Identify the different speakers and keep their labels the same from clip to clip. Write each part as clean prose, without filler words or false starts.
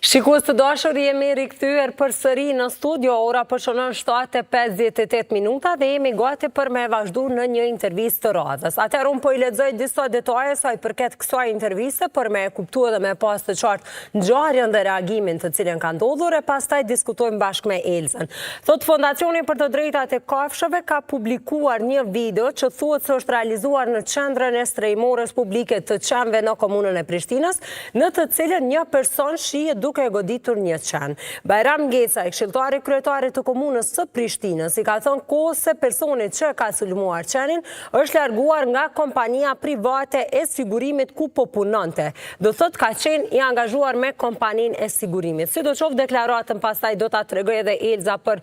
Speaker 1: Shikues të dashur, jemi rikthyer përsëri në studio, ora po shënon 7:58 minuta dhe jemi gati për me vazhdu në një intervistë të radhës. Atëherë unë po I lexoj disa detaje sa I përket kësaj interviste për me kuptuar dhe me pas të qartë ngjarjen dhe reagimin të cilën ka ndodhur e pastaj diskutojmë bashkë me Elzën. Thot Fondacioni për të drejtat e kafshëve ka publikuar një video që thuhet se është realizuar në qendrën e strehimores publike të qenve në komunën e Prishtinës, në të cilën një person shihet duke e goditur një qen. Bajram Gecaj, këshilltari kryetari të komunës së Prishtinës, I ka thënë kohë se personi që ka sulmuar qenin është larguar nga kompania private e sigurimit ku po punonte. Do thot ka qenë I angazhuar me kompaninë e sigurimit. Sidoqoftë deklaratën pastaj do ta tregoj edhe Elza për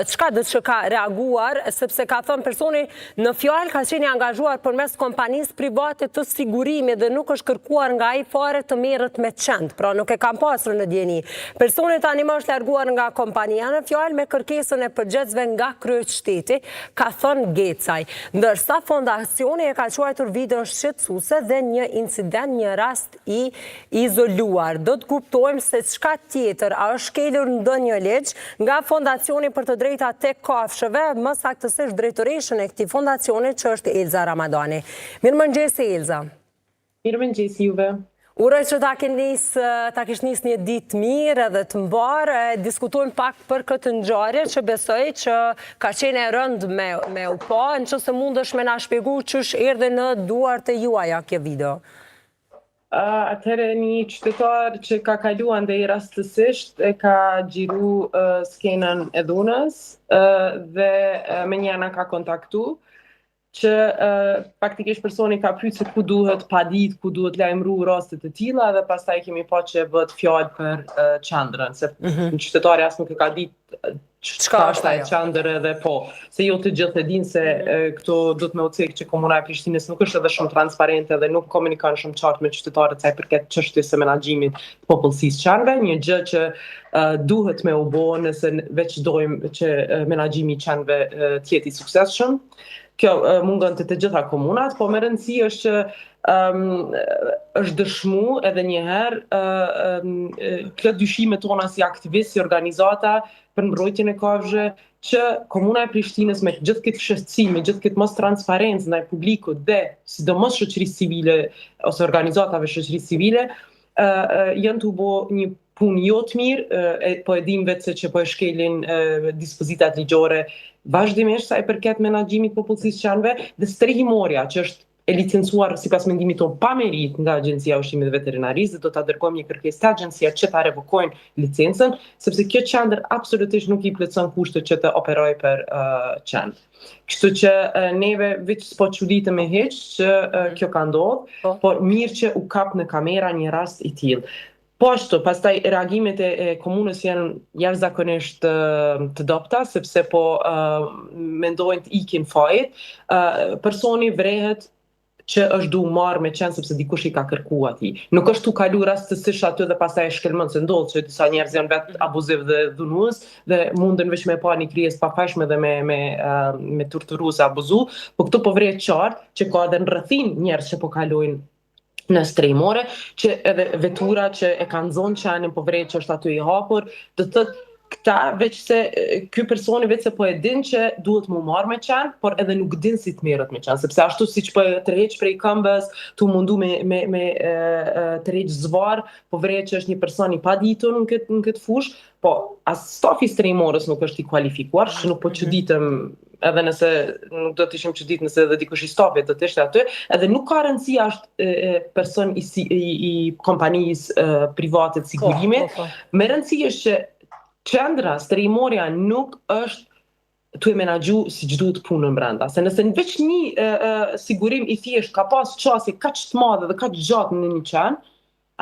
Speaker 1: çka do të ka reaguar, sepse ka thënë personi në fjalë ka qenë I angazhuar përmes kompanisë private të sigurimit dhe nuk është kërkuar nga ai fare të merret me qend. Pra nuk e kam pasur në djeni. Personi tani më është larguar nga kompania në fjalë me kërkesën e përgjegjësve nga kryetështeti, ka thënë Gecaj. Ndërsa fondacioni e ka quajtur videon shqetësuese dhe një incident, një rast I izoluar. Do të kuptojmë se çka tjetër a është shkelur ndonjë ligj nga Fondacioni për të drejtat e kafshëve, më saktësisht drejtoreshën e këtij fondacioni që është Elza Ramadani. Mirëmëngjes Elza.
Speaker 2: Mirëmëngjes juve.
Speaker 1: Uroj që ta kish nis një ditë mirë edhe të mbarë, diskutojmë pak për këtë ngjarje që besoj që ka qenë e rëndë me u pa, nëse mundesh me na shpjegu ç'është erdhi në duart e juaja kjo video.
Speaker 2: Atëherë një qytetar që ka kaluar ndaj rastësisht e ka xhiru skenën e dhunës dhe me një ana ka kontaktu që faktikisht personi ka pyet se ku duhet pa ditë, ku duhet lajmëru raste të tilla dhe pastaj kemi pa që bëhet fjalë për qendrën, se në qytetari as nuk e ka ditë çka është ajo qendër edhe po, se jo të gjithë e dinë se këto do të më u cek që komuna e Prishtinës nuk është edhe shumë transparente dhe nuk komunikon shumë qartë me qytetarët sa I përket çështjes së menaxhimit të popullsisë qenve, një gjë që duhet me u bë nëse veç dojmë që menaxhimi I qenve të jetë I suksesshëm. Kjo mungon të gjitha komunat, po më rëndësi është që është dëshmu edhe njëherë këto dyshime tona si aktivist, si organizata për mbrojtjen e kafshëve, që komuna e Prishtinës me gjithë këtë shëtësim, me gjithë këtë mos transparencë ndaj publikut dhe sidomos shoqërisë civile ose organizatave shoqërisë civile, janë të bë një punë jo të mirë, po e dim vetë se që po e shkelin dispozitat ligjore vazhdimisht sa I përket menaxhimit popullsisë qenve dhe strehimorja që është e licencuar sipas mendimit tonë pa merit nga Agjencia e Ushqimit dhe Veterinarisë, dhe do ta dërgojmë një kërkesë te agjencia që ta revokojnë licencën, sepse kjo qendër absolutisht nuk I plotson kushtet që të operojë për qend. Kështu që neve veç s'po çuditemi hiç që kjo ka ndodhur, por mirë që u kap në kamera një rast I tillë. Po ashtu, pastaj reagimet e komunës janë jashtëzakonisht të dobta, sepse po mendojnë të ikin fajit. Personi vrehet që është du marrë me qenë sepse dikush I ka kërku atij. Nuk është tu kalu rastësisht aty dhe pastaj e shkelmon, se ndodh që disa njerëz janë vetë abuziv dhe dhunues dhe munden veç me pa një krijesë të pafajshme dhe me torturu ose abuzu, po këtu po vrehet qartë që ka edhe në rrethim njerëz që po kalojnë në strehimore, që edhe vetura që e kanë zonë qenin po vrehet që është aty I hapur, do të thotë këta veç se ky personi veç se po e din që duhet mu marrë me qen, por edhe nuk din si të merret me qen, sepse ashtu siç po tërheq prej këmbës, tu mundu me tërheq zvar, po vrehet që është një person I paditur në këtë fushë, po as stafi strehimorës nuk është I kualifikuar, që nuk po çuditem edhe nëse nuk do të ishim çudit nëse edhe dikush I stafit do të ishte aty, edhe nuk ka rëndësi është person I kompanisë private të sigurimit. Me rëndësi është që qendra, strehimorja nuk është tu e menaxhu siç duhet punën brenda. Se nëse në veç një sigurim I thjesht ka pas çasti kaq të madhe dhe kaq gjatë në një qen,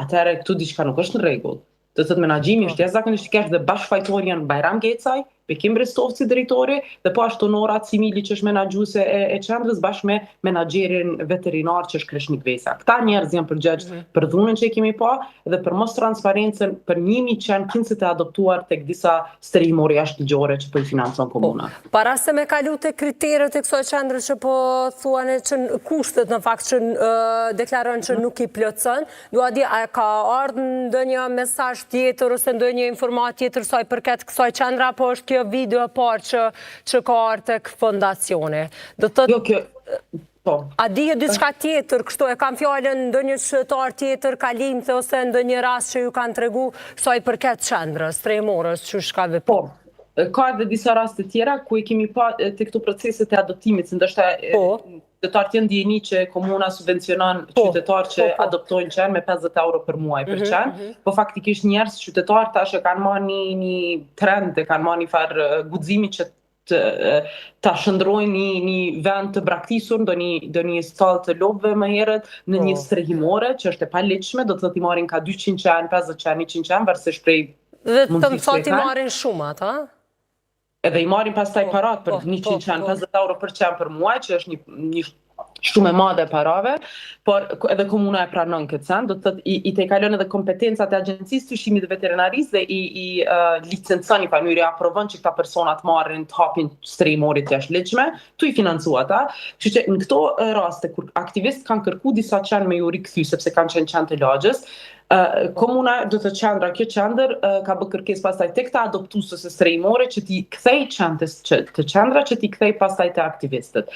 Speaker 2: atëherë këtu diçka nuk është në rregull. Do të thotë menaxhimi është jashtëzakonisht I keq dhe bashkëfajtori janë Bajram Gecaj, Bekim Brestovci drejtori, dhe po ashtu Nora Cimili që është menaxhuese e qendrës bashkë me menaxherin veterinar që është Kreshnik Vesa. Këta njerëz janë përgjegjës për dhunën që kemi pa dhe për mos transparencën për 1000 qenë kinësit e adoptuar tek disa sterimori jashtëligjore që po i financon komuna.
Speaker 1: Para se me kalu të kriteret e kësaj qendre që po thuane që kushtet në fakt që deklaron që nuk i plotson, dua di a ka ardhur ndonjë mesazh tjetër ose ndonjë informat tjetër sa i përket kësaj qendre, apo është kjo video e parë që ka ardhur tek fondacioni? Do të a di diçka tjetër, kështu e kam fjalën ndonjë qytetar tjetër kalimthe ose ndonjë rast që ju kanë tregu sa i përket qendrës strehimorës që shka vepru?
Speaker 2: Ka edhe disa raste tjera ku i kemi pa të këtu proceset e adoptimit, se ndoshta qytetarët janë ndjeni që komuna subvencionon qytetarë që adoptojnë qenë me 50 euro për muaj për qenë, po faktikisht njerëz qytetarë tash e kanë marrë një trend, e kanë marrë një farë guximi që ta shndrojnë një vend të braktisur, do një stall të lopëve më herët në një strehimore që është e palegjshme, do të thotë i marrin ka 200 qenë, 50 qenë, 100 qenë, varësisht prej
Speaker 1: dhe të mësot i marrin shumat, a?
Speaker 2: Edhe i marrin pastaj parat për 100 qenë, 50 euro për qenë për muaj, që është një shumë e madhe parave, por edhe komuna e pranon këtë send, do të thotë i te kalon edhe kompetencat e agjencisë të ushqimit dhe veterinarisë dhe i licencon në mënyrë aprovon që këta personat marrin të hapin strehimorit jashtëligjshme, tu i financua ata. Kështu që në këto raste kur aktivistë kanë kërkuar disa qenë me ju rikthy sepse kanë qenë të lagjës, komuna do të qendra, kjo qendër ka bë kërkesë pastaj tek ta adoptues ose strehimore që t'i kthej qendrës të qendra që t'i kthej pastaj te aktivistët.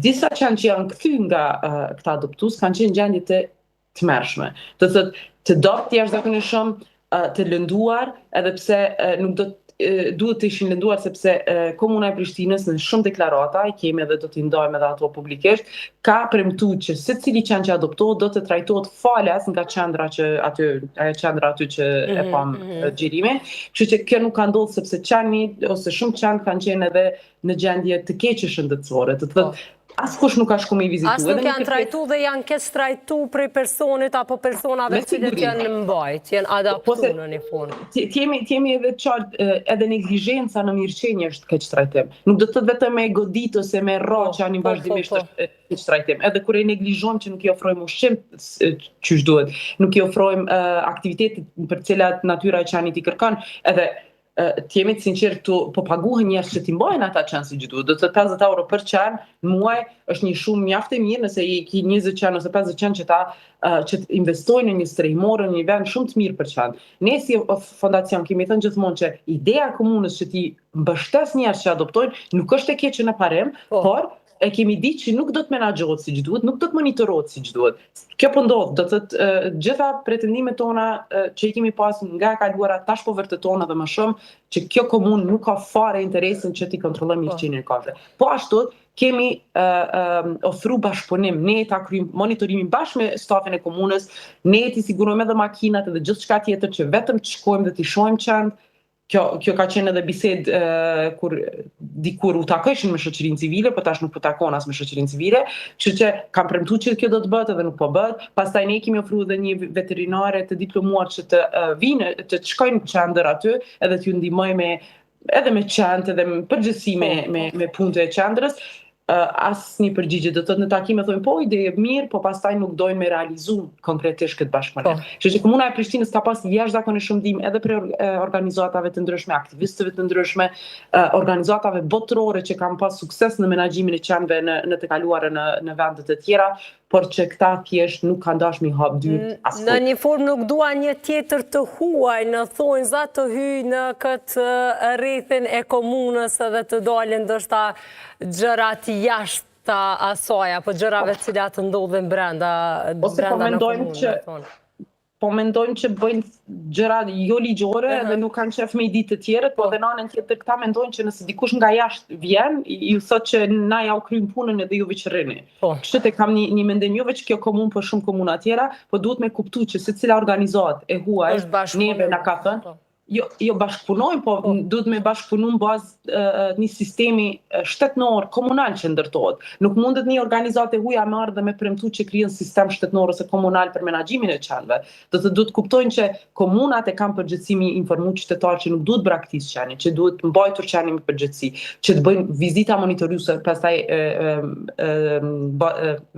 Speaker 2: Disa qenë që janë kthy nga këta adoptues kanë qenë gjendje të tmerrshme. Do të thotë të dobët jashtëzakonisht të lënduar, edhe pse nuk do duhet të ishin lënduar sepse komuna e Prishtinës në shumë deklarata, i kemi edhe do t'i ndajmë edhe ato publikisht, ka premtuar që secili qenë që adoptohet do të trajtohet falas nga qendra aty që e pam xhirimin. Kështu që kjo nuk ka ndodhur sepse qeni ose shumë qenë kanë qenë edhe në gjendje të keqe shëndetësore. Do të thotë askush nuk ka shku me i vizitu.
Speaker 1: As nuk janë trajtu dhe janë keq trajtu prej personit apo personave cilët janë në mbajt, janë adaptu në një formë.
Speaker 2: T'jemi edhe qartë, edhe neglizhenca në mirëqenje është keq trajtim. Nuk do të thotë vetëm me godit ose me rra që janë vazhdimisht është keq trajtim. Edhe kur e neglizhojmë që nuk i ofrojmë ushqim çysh duhet, nuk i ofrojmë aktivitete për të cilat natyra e qenit i kërkon, edhe t'jemi të sinqert këtu, po paguhen njerëz që t'i mbajnë ata qenë si duhet. Do të thotë 50 euro për qenë në muaj është një shumë mjaft e mirë nëse i ki 20 qenë ose 50 qenë që investojnë në një strehimore, në një vend shumë të mirë për qenë. Ne si fondacion kemi thënë gjithmonë që ideja e komunës që t'i mbështes njerëz që adoptojnë nuk është e keqe në parim, por e kemi ditë që nuk do të menaxhohet siç duhet, nuk do të monitorohet siç duhet. Kjo po ndodh, do të thotë gjitha pretendimet tona që i kemi pas nga e kaluara tash po vërtetojnë edhe më shumë që kjo komunë nuk ka fare interesin që t'i kontrollojë mirëqenien e kafshëve. Po ashtu kemi ofru bashkëpunim, ne ta kryjmë monitorimin bashkë me stafin e komunës, ne t'i sigurojmë edhe makinat edhe gjithçka tjetër që vetëm të shkojmë dhe t'i shohim qenë. Kjo ka qenë edhe bisedë kur dikur u takojshin me shoqërinë civile, po tash nuk po takon as me shoqërinë civile, kështu që kam premtuar që kjo do të bëhet edhe nuk po bëhet. Pastaj ne kemi ofruar edhe një veterinare të diplomuar që të vinë, të shkojnë në qendër aty, edhe t'ju ndihmojmë edhe me qenë, edhe me përgjithësi me punët e qendrës. Asnjë përgjigje, do të thotë në takime thonë po ide e mirë, po pastaj nuk dojnë me realizu konkretisht këtë bashkëpunim. Kështu që komuna e Prishtinës ka pas jashtëzakonisht shumë ndihmë edhe për organizatave të ndryshme, aktivistëve të ndryshme, organizatave botërore që kanë pas sukses në menaxhimin e qenëve në të kaluara në vende të tjera, por që këta thjesht nuk kanë dashur mi hap dyert askush.
Speaker 1: Në një formë nuk dua një tjetër të huaj, në thonjza të hyj në këtë rrethin e komunës edhe të dalin ndoshta gjërat jashtë asaj apo gjërave të cilat ndodhin brenda në komunë.
Speaker 2: Po mendojmë që bëjnë gjëra jo ligjore dhe nuk kanë qef me i ditë të tjerët, po dhe në anën tjetër këta mendojnë që nëse dikush nga jashtë vjen, ju thotë që na ja u kryjmë punën edhe juve që rrini. Kështu të kam një mendim jo veç kjo komunë, po shumë komuna tjera, po duhet me kuptu që secila organizat e huaj, neve na ka thënë, Jo bashkëpunojnë, po duhet me bashkëpunu në bazë një sistemi shtetnor, komunal që ndërtohet. Nuk mundet një organizatë e huaja marrë dhe me premtu që krijon sistem shtetnor ose komunal për menaxhimin e qenëve. Duhet kuptojnë që komunat e kanë përgjegjësimi informu qytetarë që nuk duhet braktisë qenin, që duhet mbajtur qenin me përgjegjësi, që të bëjnë vizita monitoruese, pastaj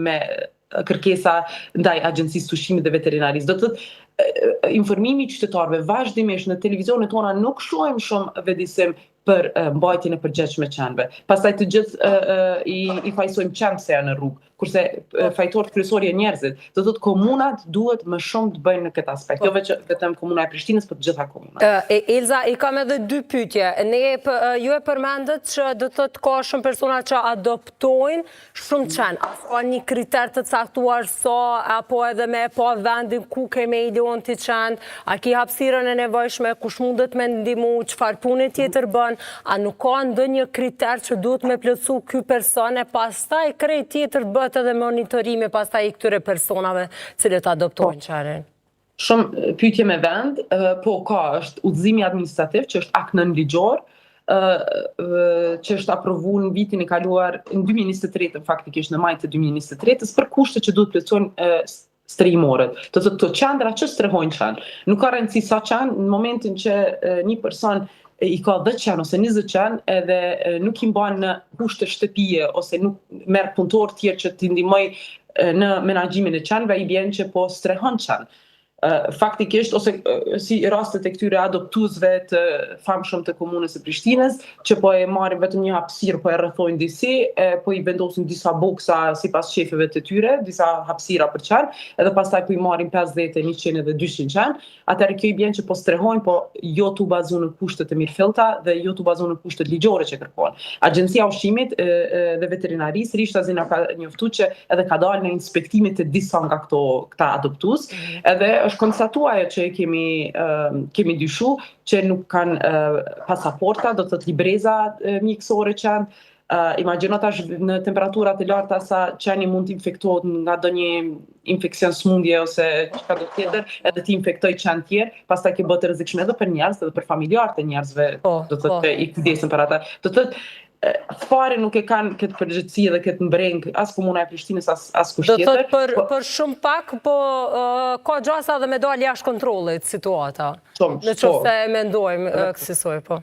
Speaker 2: me kërkesa ndaj Agjencisë së Ushqimit dhe Veterinarisë. Do të thotë informimi i qytetarëve vazhdimisht në televizionet tona nuk shohim shumë vedisim për mbajtjen e përgjegjshme të qenëve. Pastaj të gjithë i fajsojmë qenë se janë në rrugë, kurse fajtorët kryesorë janë njerëzit. Do thotë komunat duhet më shumë të bëjnë në këtë aspekt, jo vetëm komuna e Prishtinës, por të gjitha komunat.
Speaker 1: Elza, i kam edhe dy pyetje. Ju e përmendët që do thotë ka shumë persona që adoptojnë shumë qenë. A ka një kriter të caktuar apo edhe me pa vendin ku keme i lejon ti qenë, a ki hapësirën e nevojshme, kush mundet me ndihmu, çfarë pune tjetër bën, a nuk ka ndonjë kriter që duhet me plotësu ky person e pastaj krejt tjetër bëhet edhe monitorimi pastaj i këtyre personave cilët adoptojnë qenin?
Speaker 2: Shumë pyetje me vend, po ka është udhëzimi administrativ që është akt nënligjor, që është aprovuar në vitin e kaluar në 2023, faktikisht në maj të 2023, për kushte që duhet plotësojnë strehimorët. Do të thotë këto qendra që strehojnë qenë. Nuk ka rëndësi sa qenë, në momentin që një person i ka 10 qenë ose 20 qenë edhe nuk i mban në kushte shtëpie ose nuk merr punëtor tjerë që t'i ndihmoj në menaxhimin e qenëve, i bjen që po strehon qenë. Faktikisht, ose si rastet e këtyre adoptuesve të famshëm të komunës së Prishtinës, që po e marrin vetëm një hapësirë, po e rrethojnë disi, po i vendosin disa boksa sipas shefeve të tyre, disa hapësira për qenë, edhe pastaj po i marrin 50, 100 edhe 200 qenë. Atëherë kjo i bjen që po strehojnë, po jo tu bazuar në kushtet e mirëfillta dhe jo tu bazuar në kushtet ligjore që kërkohen. Agjencia e Ushqimit dhe Veterinarisë rishtazi na ka njoftuar që edhe ka dalë në inspektimet të disa nga këta adoptues, edhe është konstatuar që kemi dyshu që nuk kanë pasaporta, do të thotë libreza mjekësore qenë. Imagjino tash në temperaturat e larta sa qeni mund të infektohet nga ndonjë infeksion smundje ose çka do tjetër, edhe të infektoj qenë tjerë, pastaj kjo bëhet rrezikshme edhe për njerëz, edhe për familjarët e njerëzve, do të thotë i kujdesen për ata. Do të thotë fare nuk e kanë këtë përgjegjësi dhe këtë mbreng as komuna e Prishtinës as kush tjetër.
Speaker 1: Do thotë për shumë pak, po ka gjasa dhe me dalë jashtë kontrollit situata. Në qoftë se mendojmë kësaj, po.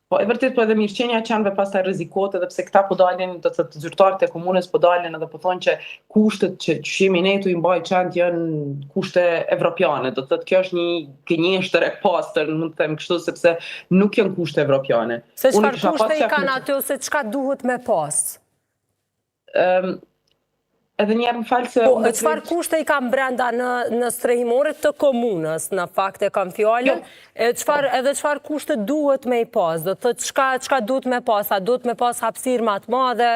Speaker 2: Po, e vërtet, po edhe mirëqenia e qenëve pastaj rrezikohet, edhe pse këta po dalin, do të thotë zyrtarët e komunës po dalin edhe po thonë që kushtet që jemi ne tu i mbaj qenë janë kushte evropiane. Do të thotë kjo është një gënjeshtër e pastër, mund të them kështu, sepse nuk janë kushte evropiane.
Speaker 1: Se çfarë kushte i kanë aty ose çka duhet me pas?
Speaker 2: Edhe njerë më falë se...
Speaker 1: Po, çfarë kushte i kam brenda në strehimorët të komunës, në fakt e kam fjallën, edhe çfarë kushte duhet me i pas, do të çka duhet me pas, a duhet me pas hapësirë më të madhe,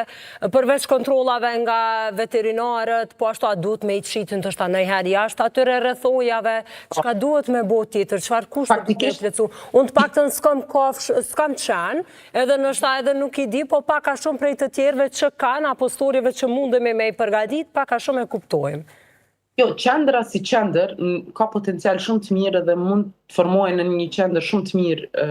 Speaker 1: përveç kontrollave nga veterinarët, po ashtu a duhet me i qitin të shta nëjherë jashtë atyre rrethojave, çka duhet me bo tjetër, çfarë kushte duhet me plecu. Unë të paktën s'kam qenë, edhe nështë edhe nuk i di, po paka shumë prej të tjerve që kanë, apo storjeve që mundemi me i përgatitur, paka shumë e kuptojmë.
Speaker 2: Jo, qendra si qendër ka potencial shumë të mirë dhe mund të formohen në një qendër shumë të mirë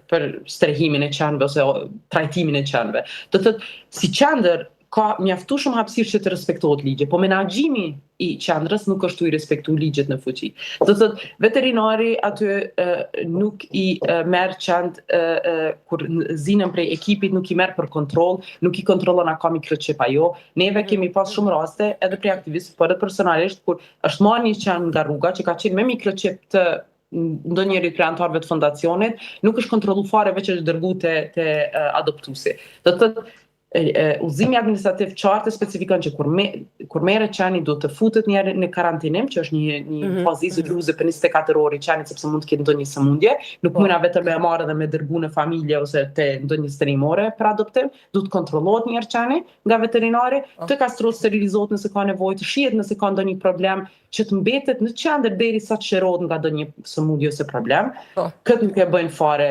Speaker 2: për strehimin e qenëve ose trajtimin e qenëve. Do të thotë, si qendër ka mjaftu shumë hapësirë që të respektohet ligje, po menaxhimi i qendrës nuk është i respektu ligjet në fuqi. Do të thotë, veterinari aty nuk i merr qend kur zinën prej ekipit, nuk i merr për kontroll, nuk i kontrollon a ka mikroçip ajo. Neve kemi pas shumë raste edhe prej aktivistëve, por edhe personalisht kur është marrë një qen nga rruga që ka qenë me mikroçip të ndonjëri prej anëtarëve të fondacionit, nuk është kontrolluar fare veç është dërguar te adoptuesi. Do të thotë udhëzimi administrativ qartë specifikon që kur merret qeni duhet të futet njerë në karantinim, që është një fazë izoluese për 24 orë i qenit sepse mund të ketë ndonjë sëmundje, nuk mund vetëm me marrë dhe me dërgu në familje ose te ndonjë strehimore për adoptim, duhet kontrollohet njerë qeni nga veterinari, të kastrohet, sterilizohet nëse ka nevojë, të shihet nëse ka ndonjë problem, që të mbetet në qendër derisa të shërohet nga ndonjë sëmundje ose problem. Këtë nuk e bëjnë fare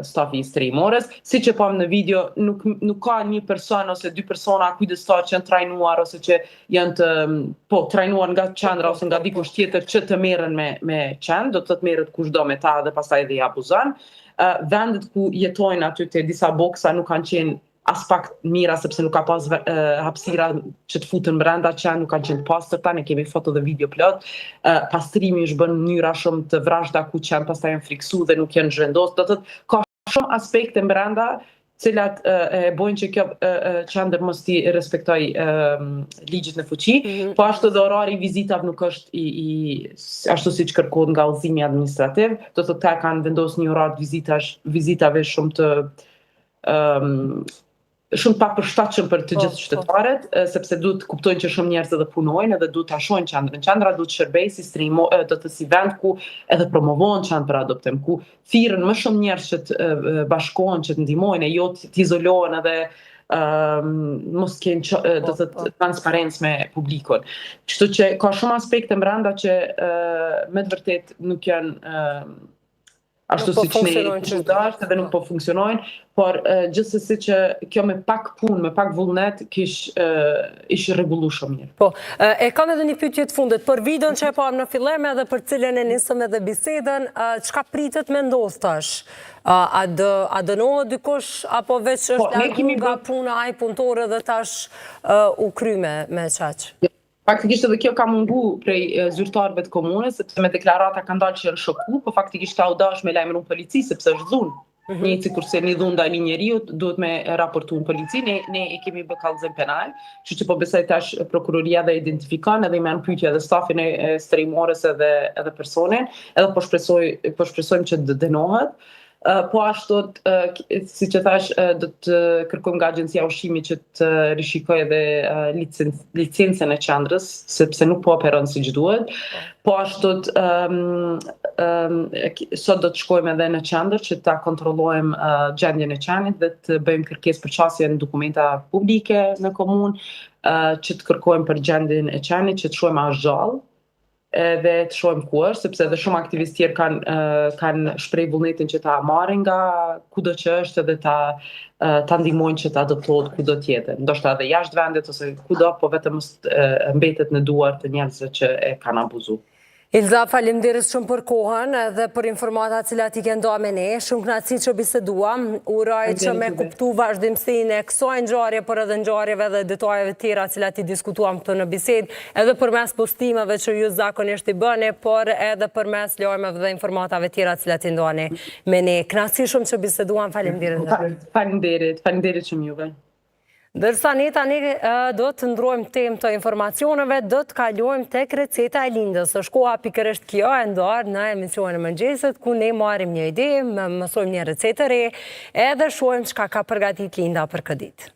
Speaker 2: stafi i strehimores, siç e pam në video, nuk ka një person ose dy persona kujdestar që janë trajnuar ose që janë të trajnuar nga qendra ose nga dikush tjetër që të merren me qend, do të thotë merret kushdo me ta dhe pastaj edhe i abuzon. Vendet ku jetojnë aty te disa boksa nuk kanë qenë as pak mira sepse nuk ka pas hapësira që të futen brenda që nuk kanë qenë të pastërta, ne kemi foto dhe video plot. Pastrimi është bën në mënyra shumë të vrashta ku qenë pastaj janë friksu dhe nuk janë zhvendosur. Do të thotë ka shumë aspekte brenda cilat e bojnë që kjo qendër mos t'i respektoj ligjit në fuqi, po ashtu dhe orari i vizitave nuk është ashtu siç kërkohet nga udhëzimi administrativ, do të thotë ta kanë vendosur një orar të vizitave shumë të shumë papërshtatshëm për të gjithë qytetarët, sepse duhet të kuptojnë që shumë njerëz edhe punojnë edhe duhet ta shohin qendrën. Qendra duhet të shërbejë do të si vend ku edhe promovohen qendra për adoptim, ku thirrën më shumë njerëz që të bashkohen, që të ndihmojnë, e jo të izolohen edhe mos kenë do të thotë transparencë me publikun. Kështu që ka shumë aspekte brenda që me të vërtet nuk janë ashtu siç ne dashur edhe nuk po funksionojnë, por gjithsesi që kjo me pak punë, me pak vullnet ish rregulluar shumë mirë.
Speaker 1: Po, e kam edhe një pyetje të fundit për videon që e pam në fillim edhe për cilën e nisëm edhe bisedën, çka pritet me ndodh tash? A dënohet dikush apo veç është largu nga puna ai punëtore dhe tash u kry me çaq?
Speaker 2: Faktikisht edhe kjo ka mungu prej zyrtarëve të komunës, sepse me deklarata kanë dalë që janë shoku, po faktikisht ka u dash me lajmëruar polici sepse është dhunë. Një sikurse një dhunë ndaj një njeriu duhet me raportuar në polici, ne e kemi bë kallëzim penal, kështu që po besoj tash prokuroria dhe identifikon edhe i merr pyetje edhe stafin e streamores edhe personin, edhe po shpresojmë që të dënohet. Po ashtu, si që thash, do të kërkojmë nga Agjencia e Ushqimit që të rishikojë edhe licencën e qendrës, sepse nuk po operon siç duhet. Po ashtu, sot do të shkojmë edhe në qendër që ta kontrollojmë gjendjen e qenit dhe të bëjmë kërkesë për çastje në dokumenta publike në komunë, që të kërkojmë për gjendjen e qenit, që të shohim a është gjallë, dhe të shohim ku është, sepse edhe shumë aktivistë tjerë kanë shpreh vullnetin që ta marrin nga kudo që është edhe ta ndihmojnë që ta adoptohet kudo tjetër. Ndoshta edhe jashtë vendit ose kudo, po vetëm mos mbetet në duar të njerëzve që e kanë abuzuar.
Speaker 1: Ilza, faleminderit shumë për kohën dhe për informatat cilat i ke ndoa me ne. Shumë kënaqësi që biseduam. Uroj që me kuptu vazhdimsinë e kësaj ngjarje, por edhe ngjarjeve dhe detajeve tjera cilat i diskutuam këtu në bisedë, edhe përmes postimeve që ju zakonisht i bëni, por edhe përmes lajmeve dhe informatave tjera cilat i ndoani me ne. Kënaqësi shumë që biseduam. Faleminderit.
Speaker 2: Faleminderit shumë juve.
Speaker 1: Dërsa ne tani do të ndrojmë temë të informacioneve, do të kalojmë tek receta e lindës. Është koha pikërisht kjo e ndarë në emisionin e mëngjesit, ku ne marrim një ide, mësojmë një recetë re, edhe shohim çka ka përgatitur Linda për këtë ditë.